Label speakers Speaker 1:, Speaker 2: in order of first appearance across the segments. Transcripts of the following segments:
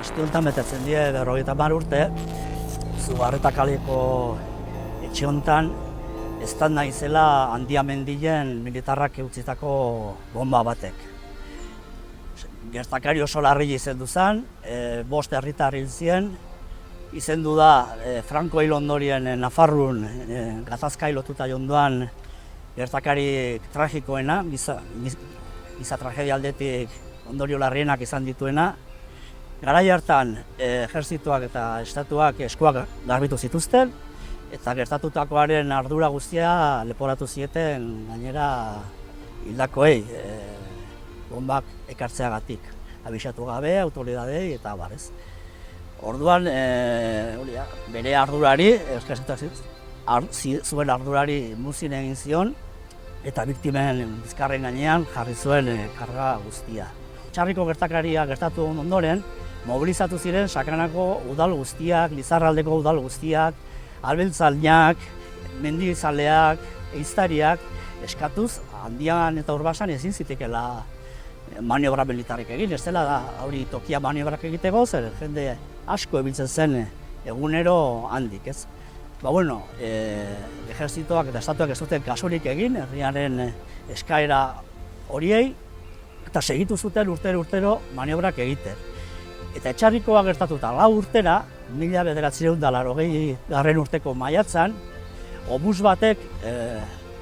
Speaker 1: aste honetan betetzen die 50 urte, Zugarreta kaleko etxe honetan eztanda izela Handia mendilen militarrak utzitako bomba batek. Gertakari oso larri izendu zen, 5 herritar hil ziren, izendu da Franco hil ondorien Nafarroan gatazkai lotuta jondoan gertakari tragikoena, giza tragedia aldetik ondorio larrienak izan dituena. Garai hartan ejertzituak eta estatuak eskuak garbitu zituzten, eta gertatutakoaren ardura guztia leporatu zieten gainera hildakoei bombak ekartzeagatik. Abisatu gabe, autoridadei eta barez. Orduan, bere ardurari, zuen ardurari muzin egin zion, eta biktimen bizkarren gainean jarri zuen karga guztia. Txarriko gertakaria gertatu ondoren, mobilizatu ziren Sakanako udal guztiak, Lizarraldeko udal guztiak, abeltzainak, mendizaleak, ehiztariak, eskatuz Handian eta Urbasan ezin zitekela maniobra militarrik egin, ez dela da hori tokia maniobrak egiteko, zer jende asko ebiltzen zen egunero handik, ez? Ejertzitoak eta estatuak ez duten kasurik egin, herriaren eskaera horiei, eta segitu zuten urtero maniobrak egiten. Eta Etxarrikoa gertatuta 4 urtera, 1980 urteko maiatzan, obus batek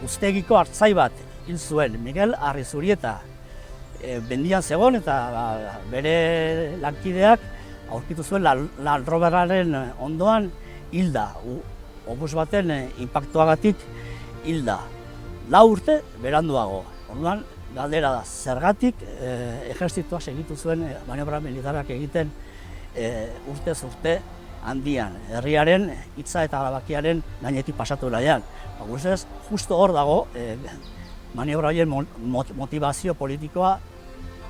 Speaker 1: Uztegiko hartzai bat hil zuen, Miguel Arrizurieta. Bendian zegoen eta bere lankideak aurkitu zuen Land Roverraren ondoan hilda. Obus baten inpaktuagatik hilda. 4 urte beranduago. Orduan, galdera da, zergatik ejertzitoa segitu zuen maniobra militarrak egiten urtez urte Handian, herriaren hitza eta erabakiaren gainetik pasatu nahian. Guztiz, justo hor dago maniobra horien motivazio politikoa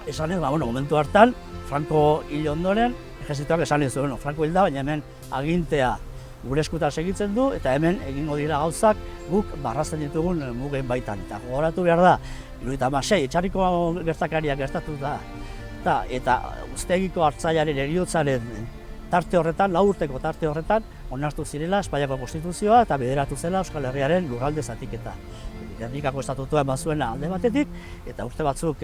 Speaker 1: esanez, momentu hartan, Franco hil ondoren, ejertzitoak esanez zuen, Franco hilda, baina hemen agintea gure eskutan segitzen du, eta hemen egingo dira gauzak guk barrazten ditugun mugen baitan. Eta gogoratu behar da, 76 Etxarriko gertakariak gertatu da, eta Uztegiko hartzaiaren heriotzaren tarte horretan, 4 urteko tarte horretan, onartu zirela Espainiako Konstituzioa eta bideratu zela Euskal Herriaren lurralde zatiketa. Gernikako estatutua eman zuena alde batetik, eta urte batzuk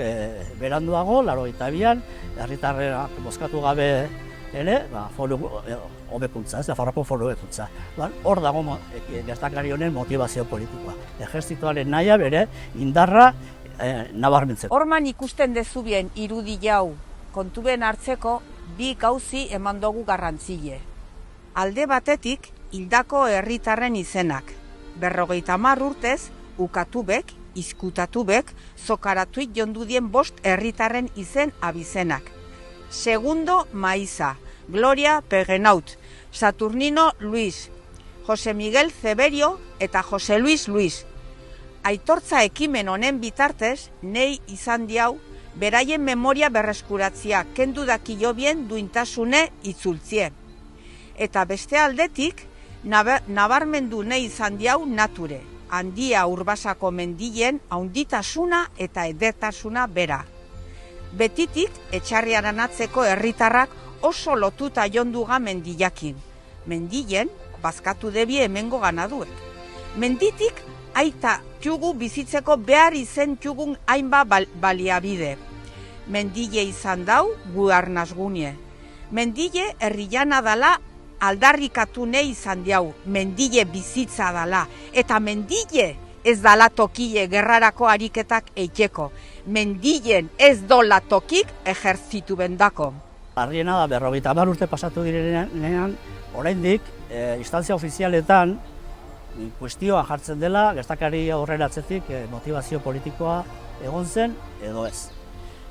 Speaker 1: beranduago, 82an, herritarrak bozkatu gabe ere, foru hobekuntza, ez da Nafarroako foru hobekuntza. Hor dago gertakari honen motivazio politikoa. Ejertzitoaren nahia bere indarra nabarmentzeko.
Speaker 2: Horman ikusten dezubien irudi jau kontuben hartzeko bi gauzi eman dugu garrantzile. Alde batetik, hildako herritarren izenak. 50 urtez, ukatubek, izkutatubek, zokaratuik jondudien 5 herritarren izen abizenak. Segundo Maiza, Gloria Pegenaut, Saturnino Luis, Jose Miguel Zeberio eta Jose Luis Luis. Aitortza ekimen honen bitartez, nei izan diau, beraien memoria berreskuratzia, kendu dakio bien duintasune itzultzie. Eta beste aldetik, nabarmendu nahi izan diau nature, Handia Urbasako mendilen haunditasuna eta edertasuna bera. Betitik, Etxarriaren atzeko herritarrak oso lotuta jonduga mendilakin. Mendilen, bazkatu debie hemengo ganaduek. Menditik, aita txugu bizitzeko behar izen txugun hainba baliabide. Mendile izan dau gu arnazgunie. Mendile herriana dala aldarrikatu nahi izan diau. Mendile bizitza dala. Eta mendile ez dala tokile gerrarako ariketak eiteko. Mendilen ez dola tokik ejertzitu bendako.
Speaker 1: Larriena da, 50 urte pasatu direnean, oraindik instantzia ofizialetan kuestioan jartzen dela, gertakari horren atzetik motivazio politikoa egon zen edo ez.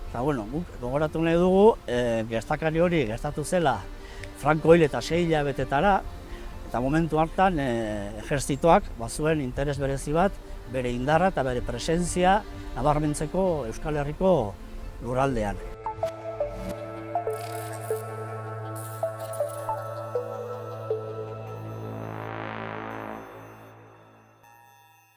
Speaker 1: Eta guk gogoratu nahi dugu, gertakari hori gertatu zela Franco hil eta 6 hilabetetara, eta momentu hartan ejertzitoak bazuen interes berezi bat, bere indarra eta bere presentzia nabarmentzeko Euskal Herriko lurraldean.